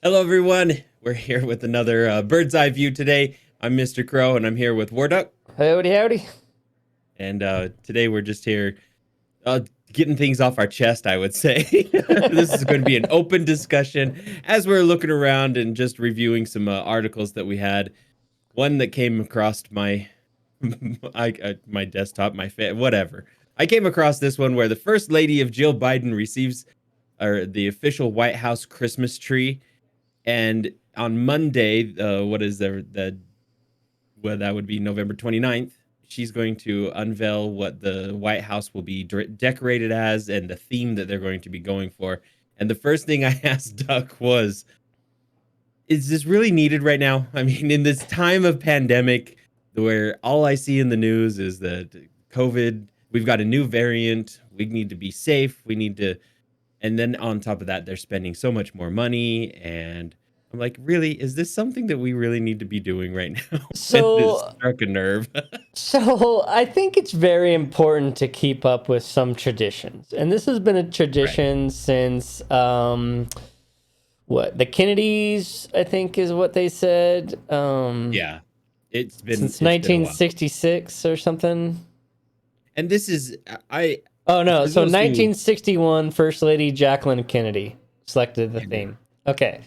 Hello, everyone. We're here with another bird's eye view today. I'm Mr. Krow, and I'm here with Warduck. Howdy, howdy. And today we're just here getting things off our chest, I would say. This is going to be an open discussion as we're looking around and just reviewing some articles that we had. One that came across my my desktop, whatever. I came across this one where the First Lady of Jill Biden receives the official White House Christmas tree. And on Monday, well, that would be November 29th, she's going to unveil what the White House will be decorated as and the theme that they're going to be going for. And the first thing I asked Duck was, is this really needed right now? I mean, in this time of pandemic where all I see in the news is that COVID, we've got a new variant, we need to be safe, and then on top of that, they're spending so much more money. And I'm like, really, is this something that we really need to be doing right now? So, It struck a nerve. so I think it's very important to keep up with some traditions. And this has been a tradition since, the Kennedys, I think is what they said. Yeah, it's been since 1966 or something. And this is, Oh, no. So 1961, First Lady Jacqueline Kennedy selected the theme. Okay.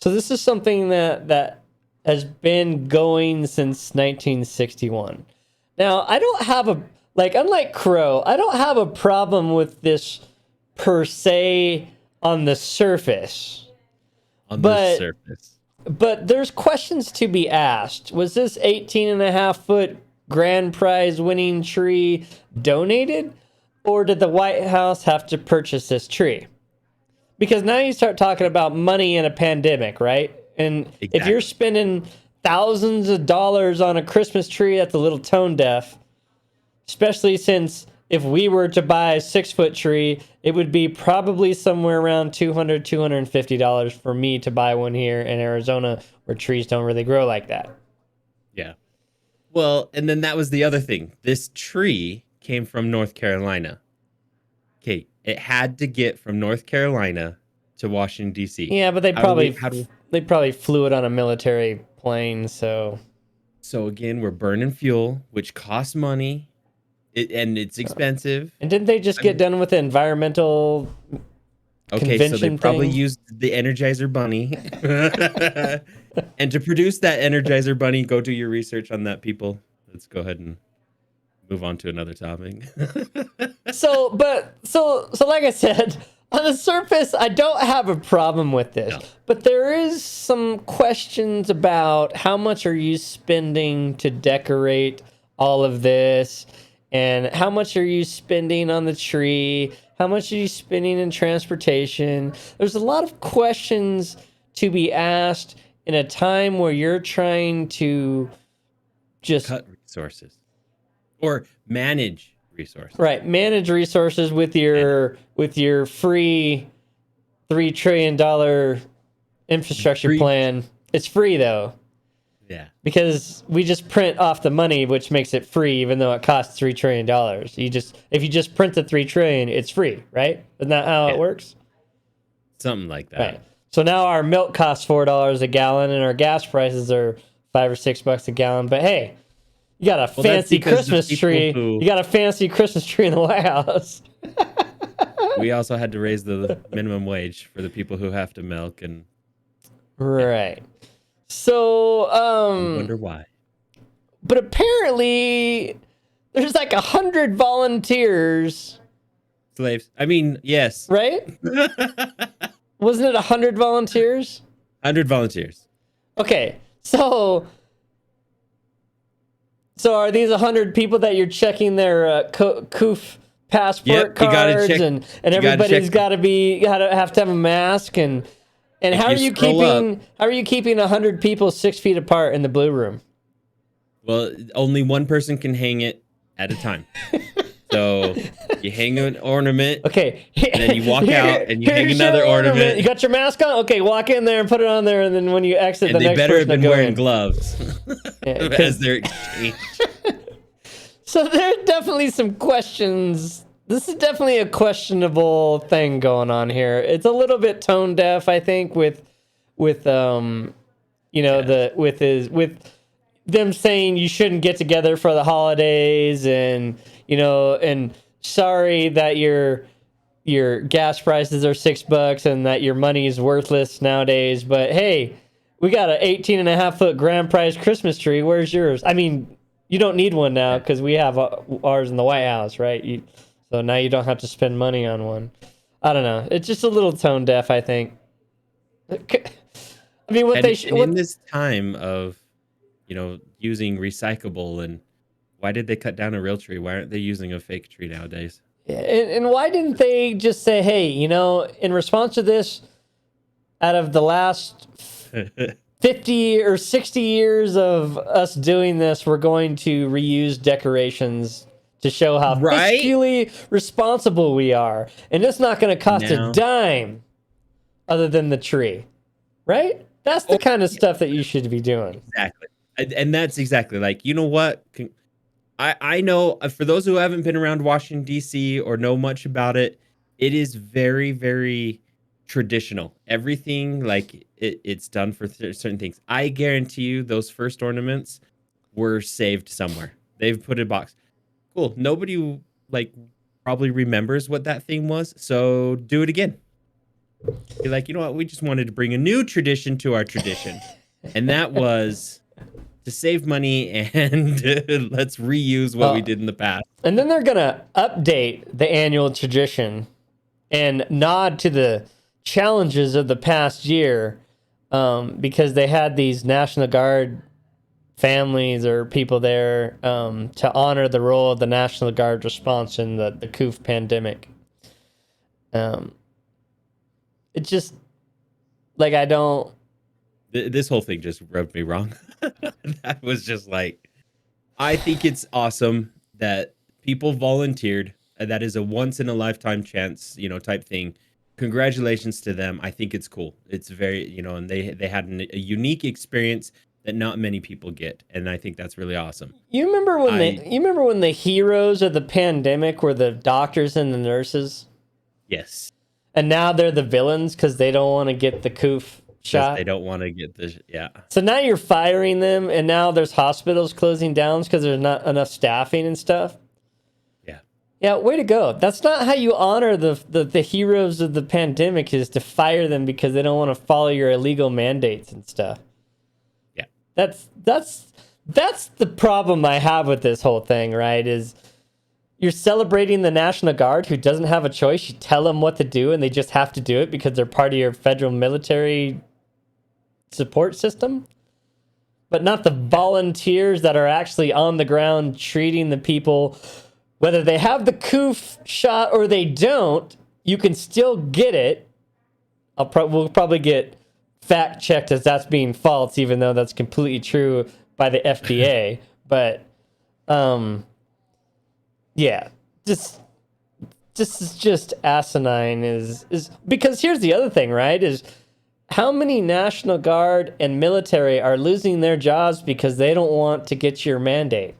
So this is something that has been going since 1961. Now, I don't have unlike Crow, I don't have a problem with this per se on the surface. But there's questions to be asked. Was this 18.5-foot grand prize winning tree donated? Or did the White House have to purchase this tree? Because now you start talking about money in a pandemic, right? And exactly. If you're spending thousands of dollars on a Christmas tree, that's a little tone deaf. Especially since if we were to buy a 6-foot tree, it would be probably somewhere around $200, $250 for me to buy one here in Arizona where trees don't really grow like that. Yeah. Well, and then that was the other thing. This tree came from North Carolina. Okay, it had to get from North Carolina to Washington, D.C. Yeah, but they probably flew it on a military plane, so again, we're burning fuel, which costs money, and it's expensive. And didn't they just get done with the environmental convention so they probably thing? used the Energizer Bunny. And to produce that Energizer Bunny, go do your research on that, people. Let's go ahead and move on to another topic. So like I said, on the surface, I don't have a problem with this. No. But there is some questions about how much are you spending to decorate all of this? And how much are you spending on the tree? How much are you spending in transportation? There's a lot of questions to be asked in a time where you're trying to just cut resources. Or manage resources. Right, manage resources with your free $3 trillion infrastructure plan. It's free though. Yeah. Because we just print off the money, which makes it free, even though it costs $3 trillion. If you just print the $3 trillion, it's free, right? Isn't that how it works? Something like that. Right. So now our milk costs $4 a gallon, and our gas prices are $5 or $6 a gallon. But hey. You got a fancy Christmas tree. You got a fancy Christmas tree in the White House. We also had to raise the minimum wage for the people who have to milk and. Right. So, I wonder why. But apparently, there's like 100 volunteers. Slaves. I mean, yes. Right? Wasn't it 100 volunteers? 100 volunteers. Okay, so are these 100 people that you're checking their COOF passport cards, and everybody's got to have to have a mask, and how are you keeping 100 people 6 feet apart in the blue room? Well, only one person can hang it at a time. So you hang an ornament, okay, and then you walk out and you hang another ornament. You got your mask on? Okay, walk in there and put it on there, and then when you exit, and the next person they better have been wearing in. gloves as they're exchanged. So there's definitely some questions. This is definitely a questionable thing going on here. It's a little bit tone deaf, I think, with with with them saying you shouldn't get together for the holidays, and and sorry that your gas prices are $6 and that your money is worthless nowadays, but hey, we got an 18.5-foot grand prize Christmas tree. Where's yours? I mean, you don't need one now because we have ours in the White House, right? So now you don't have to spend money on one. I don't know. It's just a little tone deaf, I think. I mean, in this time of, using recyclable, and why did they cut down a real tree? Why aren't they using a fake tree nowadays? And why didn't they just say, hey, in response to this, out of the last 50 or 60 years of us doing this, we're going to reuse decorations to show how fiscally responsible we are. And it's not going to cost a dime other than the tree, right? That's the kind of stuff that you should be doing. Exactly. And that's exactly like, you know what? I know for those who haven't been around Washington, D.C. or know much about it, it is very, very traditional. Everything, like, it's done for certain things. I guarantee you those first ornaments were saved somewhere. They've put in a box. Cool. Nobody, probably remembers what that thing was, so do it again. Be like, you know what? We just wanted to bring a new tradition to our tradition. And that was to save money and let's reuse what we did in the past. And then they're going to update the annual tradition and nod to the challenges of the past year, because they had these National Guard families or people there to honor the role of the National Guard response in the COOF pandemic. It just, I don't... This whole thing just rubbed me wrong. That was just I think it's awesome that people volunteered. That is a once in a lifetime chance, type thing. Congratulations to them. I think it's cool. It's very, and they had a unique experience that not many people get, and I think that's really awesome. You remember when the heroes of the pandemic were the doctors and the nurses? Yes. And now they're the villains because they don't want to get the COOF shot. They don't want to get the So now you're firing them, and now there's hospitals closing down because there's not enough staffing and stuff. Yeah, way to go. That's not how you honor the heroes of the pandemic, is to fire them because they don't want to follow your illegal mandates and stuff. Yeah. That's the problem I have with this whole thing, right? Is you're celebrating the National Guard who doesn't have a choice. You tell them what to do and they just have to do it because they're part of your federal military support system. But not the volunteers that are actually on the ground treating the people. Whether they have the COOF shot or they don't, you can still get it. We'll probably get fact checked as that's being false, even though that's completely true by the FDA. But, yeah, this is just asinine. Is because here's the other thing, right? Is how many National Guard and military are losing their jobs because they don't want to get your mandate?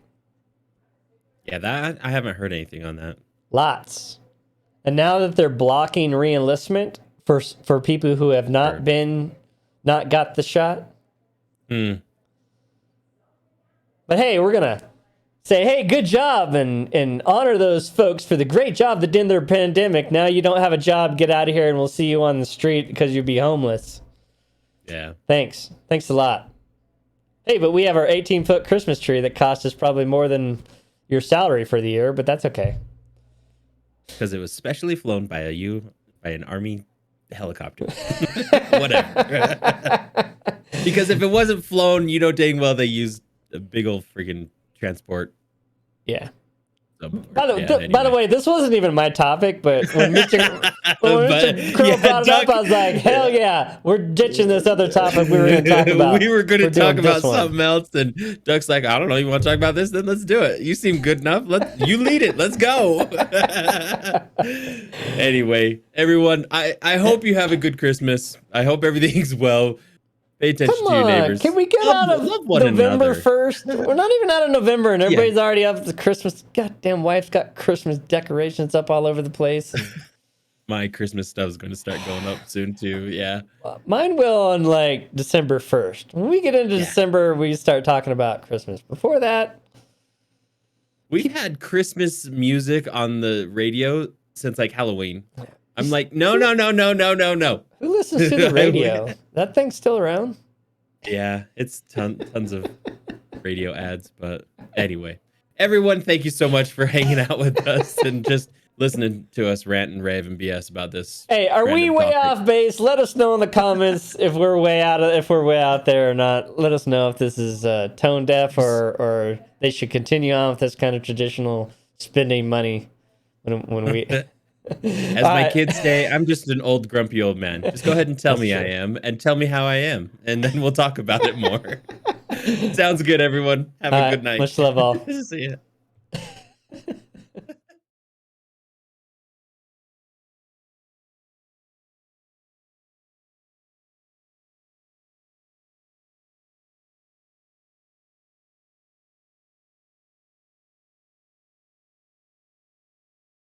Yeah, that I haven't heard anything on that. Lots. And now that they're blocking re-enlistment for people who have not got the shot. But hey, we're gonna say, hey, good job, and honor those folks for the great job they did in their pandemic. Now you don't have a job, get out of here, and we'll see you on the street because you'll be homeless. Yeah. Thanks a lot. Hey, but we have our 18-foot Christmas tree that cost us probably more than your salary for the year, but that's okay. Because it was specially flown by an Army helicopter. Whatever. Because if it wasn't flown, dang well they used a big old freaking transport. Yeah. By the way, this wasn't even my topic, but when Mr. Krow brought it up, I was like, hell yeah, we're ditching this other topic we were going to talk about. We were going to talk about something else, and Duck's like, I don't know, you want to talk about this? Then let's do it. You seem good enough. You lead it. Let's go. Anyway, everyone, I hope you have a good Christmas. I hope everything's well. Pay attention to your neighbors. Can we get out of November 1st? We're not even out of November, and everybody's already up to Christmas. Goddamn wife's got Christmas decorations up all over the place. My Christmas stuff is going to start going up soon too. Yeah. Mine will on like December 1st. When we get into December, we start talking about Christmas. Before that, we had Christmas music on the radio since like Halloween. I'm like, no. Who listens to the radio? That thing's still around? Yeah, it's tons of radio ads. But anyway, everyone, thank you so much for hanging out with us and just listening to us rant and rave and BS about this. Hey, are we way off base? Let us know in the comments if we're way out there or not. Let us know if this is tone deaf or they should continue on with this kind of traditional spending money when we. As my kids say, I'm just an old grumpy old man. Just go ahead and tell me I am, and tell me how I am, and then we'll talk about it more. Sounds good, everyone. Have a good night. Much love all. See ya.